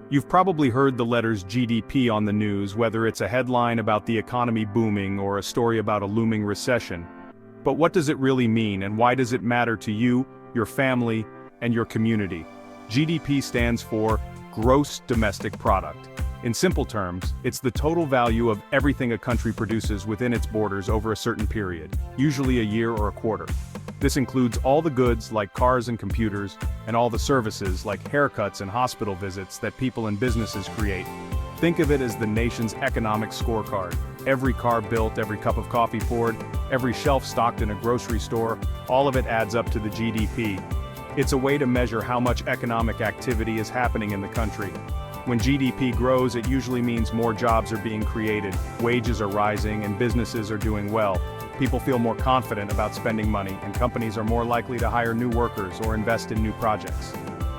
You've probably heard the letters GDP on the news, whether it's a headline about the economy booming or a story about a looming recession. But what does it really mean, and why does it matter to you, your family, and your community? GDP stands for Gross Domestic Product. In simple terms, it's the total value of everything a country produces within its borders over a certain period, usually a year or a quarter. This includes all the goods like cars and computers, and all the services like haircuts and hospital visits that people and businesses create. Think of it as the nation's economic scorecard. Every car built, every cup of coffee poured, every shelf stocked in a grocery store, all of it adds up to the GDP. It's a way to measure how much economic activity is happening in the country. When GDP grows, it usually means more jobs are being created, wages are rising, and businesses are doing well. People feel more confident about spending money, and companies are more likely to hire new workers or invest in new projects.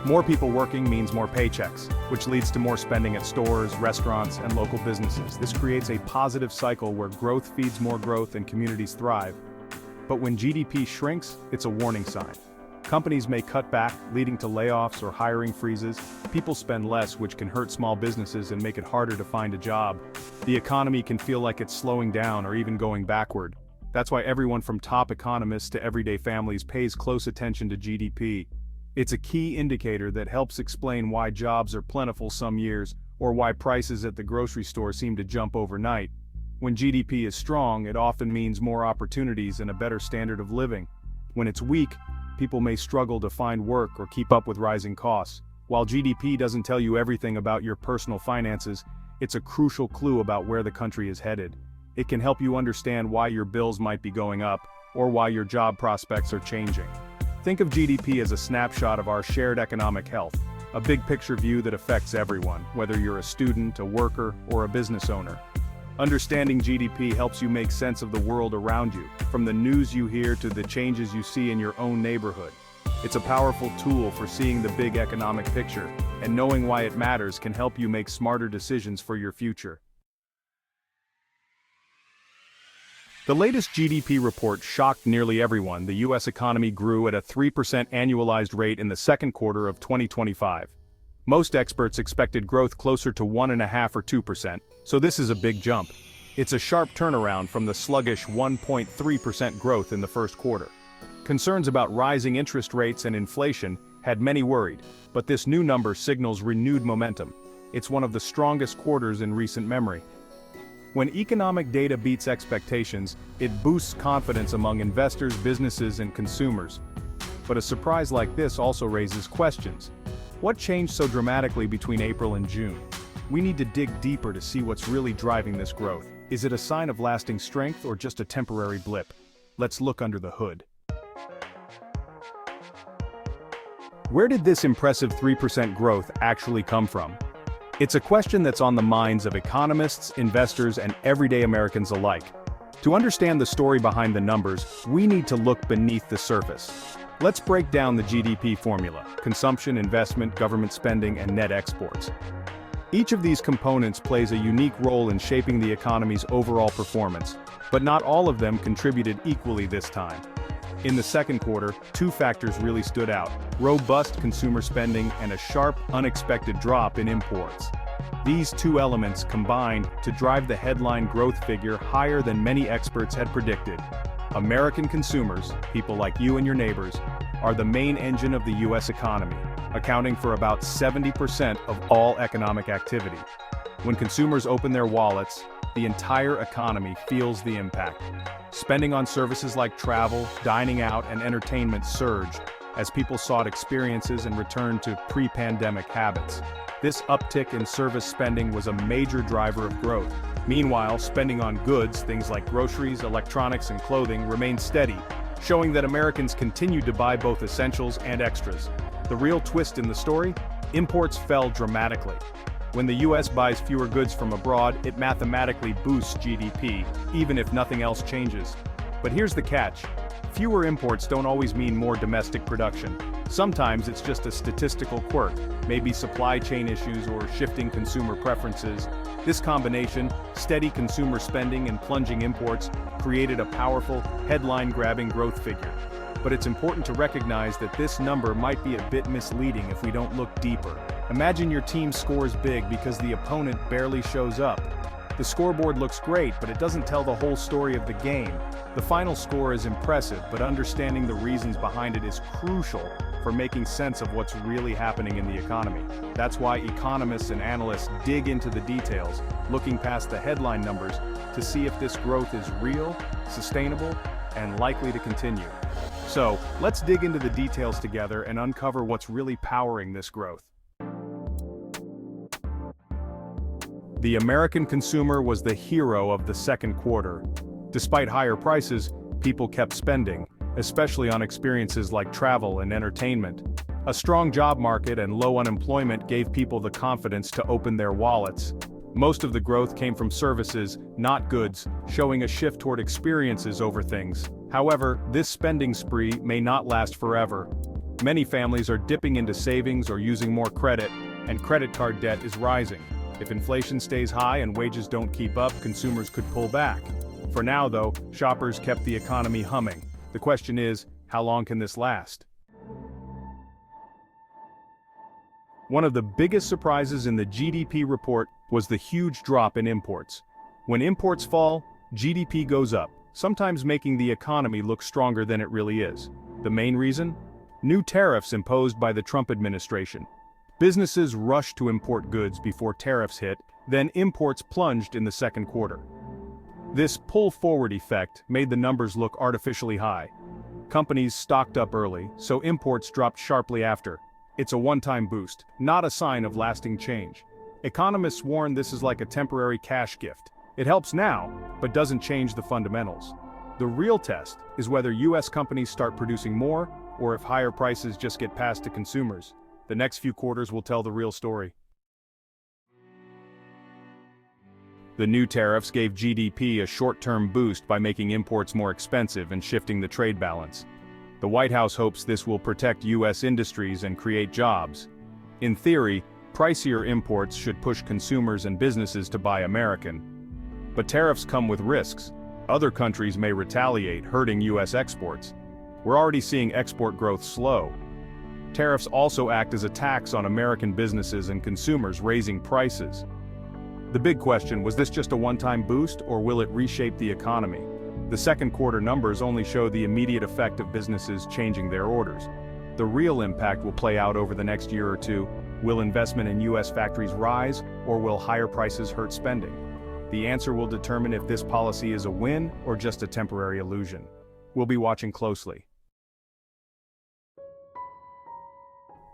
More people working means more paychecks, which leads to more spending at stores, restaurants, and local businesses. This creates a positive cycle where growth feeds more growth and communities thrive. But when GDP shrinks, it's a warning sign. Companies may cut back, leading to layoffs or hiring freezes. People spend less, which can hurt small businesses and make it harder to find a job. The economy can feel like it's slowing down or even going backward. That's why everyone from top economists to everyday families pays close attention to GDP. It's a key indicator that helps explain why jobs are plentiful some years, or why prices at the grocery store seem to jump overnight. When GDP is strong, it often means more opportunities and a better standard of living. When it's weak, people may struggle to find work or keep up with rising costs. While GDP doesn't tell you everything about your personal finances, it's a crucial clue about where the country is headed. It can help you understand why your bills might be going up, or why your job prospects are changing. Think of GDP as a snapshot of our shared economic health, a big picture view that affects everyone, whether you're a student, a worker, or a business owner. Understanding GDP helps you make sense of the world around you, from the news you hear to the changes you see in your own neighborhood. It's a powerful tool for seeing the big economic picture, and knowing why it matters can help you make smarter decisions for your future. The latest GDP report shocked nearly everyone. The U.S. economy grew at a 3% annualized rate in the second quarter of 2025. Most experts expected growth closer to 1.5% or 2%, so this is a big jump. It's a sharp turnaround from the sluggish 1.3% growth in the first quarter. Concerns about rising interest rates and inflation had many worried, but this new number signals renewed momentum. It's one of the strongest quarters in recent memory. When economic data beats expectations, it boosts confidence among investors, businesses, and consumers. But a surprise like this also raises questions. What changed so dramatically between April and June? We need to dig deeper to see what's really driving this growth. Is it a sign of lasting strength or just a temporary blip? Let's look under the hood. Where did this impressive 3% growth actually come from? It's a question that's on the minds of economists, investors, and everyday Americans alike. To understand the story behind the numbers, we need to look beneath the surface. Let's break down the GDP formula: consumption, investment, government spending, and net exports. Each of these components plays a unique role in shaping the economy's overall performance, but not all of them contributed equally this time. In the second quarter, two factors really stood out: robust consumer spending and a sharp, unexpected drop in imports. These two elements combined to drive the headline growth figure higher than many experts had predicted. American consumers, people like you and your neighbors, are the main engine of the U.S. economy, accounting for about 70% of all economic activity. When consumers open their wallets, the entire economy feels the impact. Spending on services like travel, dining out, and entertainment surged as people sought experiences and returned to pre-pandemic habits. This uptick in service spending was a major driver of growth. Meanwhile, spending on goods, things like groceries, electronics, and clothing, remained steady, showing that Americans continued to buy both essentials and extras. The real twist in the story? Imports fell dramatically. When the U.S. buys fewer goods from abroad, it mathematically boosts GDP, even if nothing else changes. But here's the catch. Fewer imports don't always mean more domestic production. Sometimes it's just a statistical quirk, maybe supply chain issues or shifting consumer preferences. This combination, steady consumer spending and plunging imports, created a powerful, headline-grabbing growth figure. But it's important to recognize that this number might be a bit misleading if we don't look deeper. Imagine your team scores big because the opponent barely shows up. The scoreboard looks great, but it doesn't tell the whole story of the game. The final score is impressive, but understanding the reasons behind it is crucial for making sense of what's really happening in the economy. That's why economists and analysts dig into the details, looking past the headline numbers to see if this growth is real, sustainable, and likely to continue. So, let's dig into the details together and uncover what's really powering this growth. The American consumer was the hero of the second quarter. Despite higher prices, people kept spending, especially on experiences like travel and entertainment. A strong job market and low unemployment gave people the confidence to open their wallets. Most of the growth came from services, not goods, showing a shift toward experiences over things. However, this spending spree may not last forever. Many families are dipping into savings or using more credit, and credit card debt is rising. If inflation stays high and wages don't keep up, consumers could pull back. For now, though, shoppers kept the economy humming. The question is, how long can this last? One of the biggest surprises in the GDP report was the huge drop in imports. When imports fall, GDP goes up, sometimes making the economy look stronger than it really is. The main reason? New tariffs imposed by the Trump administration. Businesses rushed to import goods before tariffs hit, then imports plunged in the second quarter. This pull-forward effect made the numbers look artificially high. Companies stocked up early, so imports dropped sharply after. It's a one-time boost, not a sign of lasting change. Economists warn this is like a temporary cash gift. It helps now, but doesn't change the fundamentals. The real test is whether US companies start producing more, or if higher prices just get passed to consumers. The next few quarters will tell the real story. The new tariffs gave GDP a short-term boost by making imports more expensive and shifting the trade balance. The White House hopes this will protect US industries and create jobs. In theory, pricier imports should push consumers and businesses to buy American. But tariffs come with risks. Other countries may retaliate, hurting US exports. We're already seeing export growth slow. Tariffs also act as a tax on American businesses and consumers, raising prices. The big question, was this just a one-time boost, or will it reshape the economy? The second quarter numbers only show the immediate effect of businesses changing their orders. The real impact will play out over the next year or two. Will investment in US factories rise, or will higher prices hurt spending? The answer will determine if this policy is a win or just a temporary illusion. We'll be watching closely.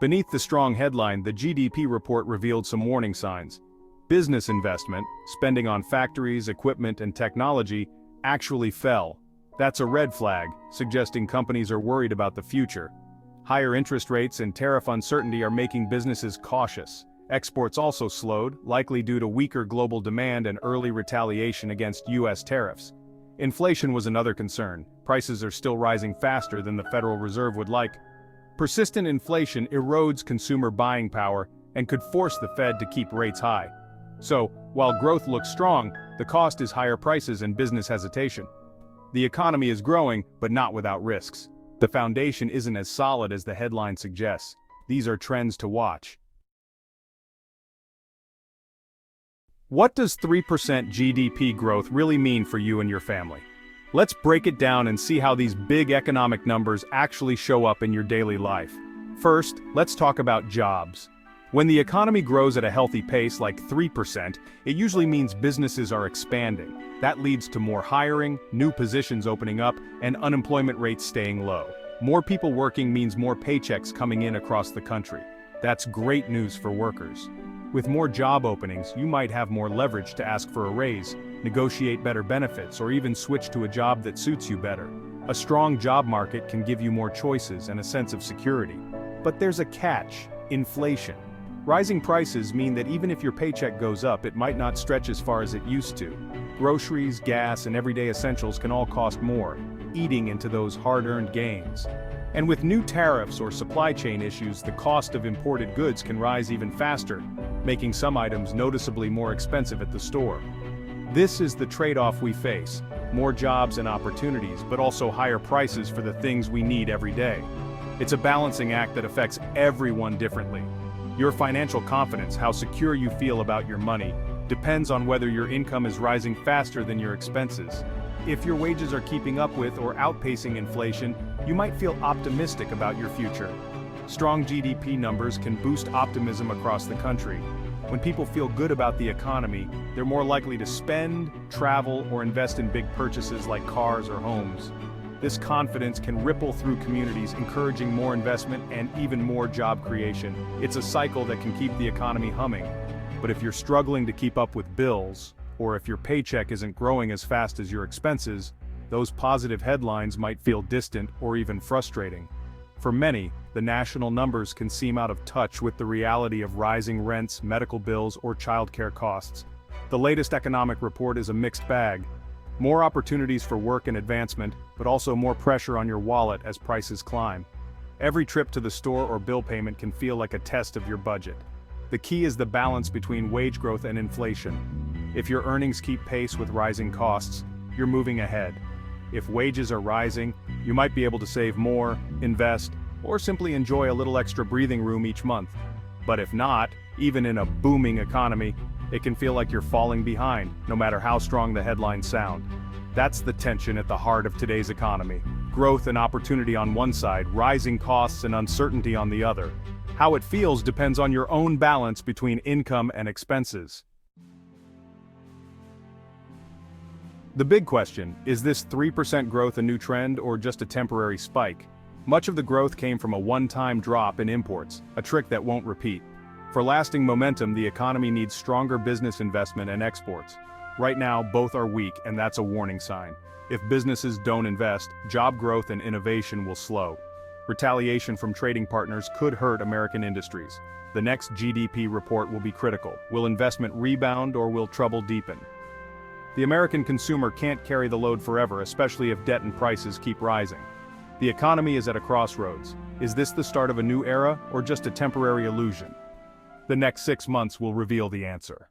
Beneath the strong headline, the GDP report revealed some warning signs. Business investment, spending on factories, equipment, and technology, actually fell. That's a red flag, suggesting companies are worried about the future. Higher interest rates and tariff uncertainty are making businesses cautious. Exports also slowed, likely due to weaker global demand and early retaliation against US tariffs. Inflation was another concern. Prices are still rising faster than the Federal Reserve would like. Persistent inflation erodes consumer buying power and could force the Fed to keep rates high. So, while growth looks strong, the cost is higher prices and business hesitation. The economy is growing, but not without risks. The foundation isn't as solid as the headline suggests. These are trends to watch. What does 3% GDP growth really mean for you and your family? Let's break it down and see how these big economic numbers actually show up in your daily life. First, let's talk about jobs. When the economy grows at a healthy pace like 3%, it usually means businesses are expanding. That leads to more hiring, new positions opening up, and unemployment rates staying low. More people working means more paychecks coming in across the country. That's great news for workers. With more job openings, you might have more leverage to ask for a raise, negotiate better benefits, or even switch to a job that suits you better. A strong job market can give you more choices and a sense of security. But there's a catch: inflation. Rising prices mean that even if your paycheck goes up, it might not stretch as far as it used to. Groceries, gas, and everyday essentials can all cost more, eating into those hard-earned gains. And with new tariffs or supply chain issues, the cost of imported goods can rise even faster, making some items noticeably more expensive at the store. This is the trade-off we face: more jobs and opportunities, but also higher prices for the things we need every day. It's a balancing act that affects everyone differently. Your financial confidence, how secure you feel about your money, depends on whether your income is rising faster than your expenses. If your wages are keeping up with or outpacing inflation, you might feel optimistic about your future. Strong GDP numbers can boost optimism across the country. When people feel good about the economy, they're more likely to spend, travel, or invest in big purchases like cars or homes. This confidence can ripple through communities, encouraging more investment and even more job creation. It's a cycle that can keep the economy humming. But if you're struggling to keep up with bills, or if your paycheck isn't growing as fast as your expenses, those positive headlines might feel distant or even frustrating. For many, the national numbers can seem out of touch with the reality of rising rents, medical bills, or childcare costs. The latest economic report is a mixed bag. More opportunities for work and advancement, but also more pressure on your wallet as prices climb. Every trip to the store or bill payment can feel like a test of your budget. The key is the balance between wage growth and inflation. If your earnings keep pace with rising costs, you're moving ahead. If wages are rising, you might be able to save more, invest, or simply enjoy a little extra breathing room each month. But if not, even in a booming economy, it can feel like you're falling behind, no matter how strong the headlines sound. That's the tension at the heart of today's economy. Growth and opportunity on one side, rising costs and uncertainty on the other. How it feels depends on your own balance between income and expenses. The big question, is this 3% growth a new trend or just a temporary spike? Much of the growth came from a one-time drop in imports, a trick that won't repeat. For lasting momentum, the economy needs stronger business investment and exports. Right now, both are weak, and that's a warning sign. If businesses don't invest, job growth and innovation will slow. Retaliation from trading partners could hurt American industries. The next GDP report will be critical. Will investment rebound or will trouble deepen? The American consumer can't carry the load forever, especially if debt and prices keep rising. The economy is at a crossroads. Is this the start of a new era or just a temporary illusion? The next 6 months will reveal the answer.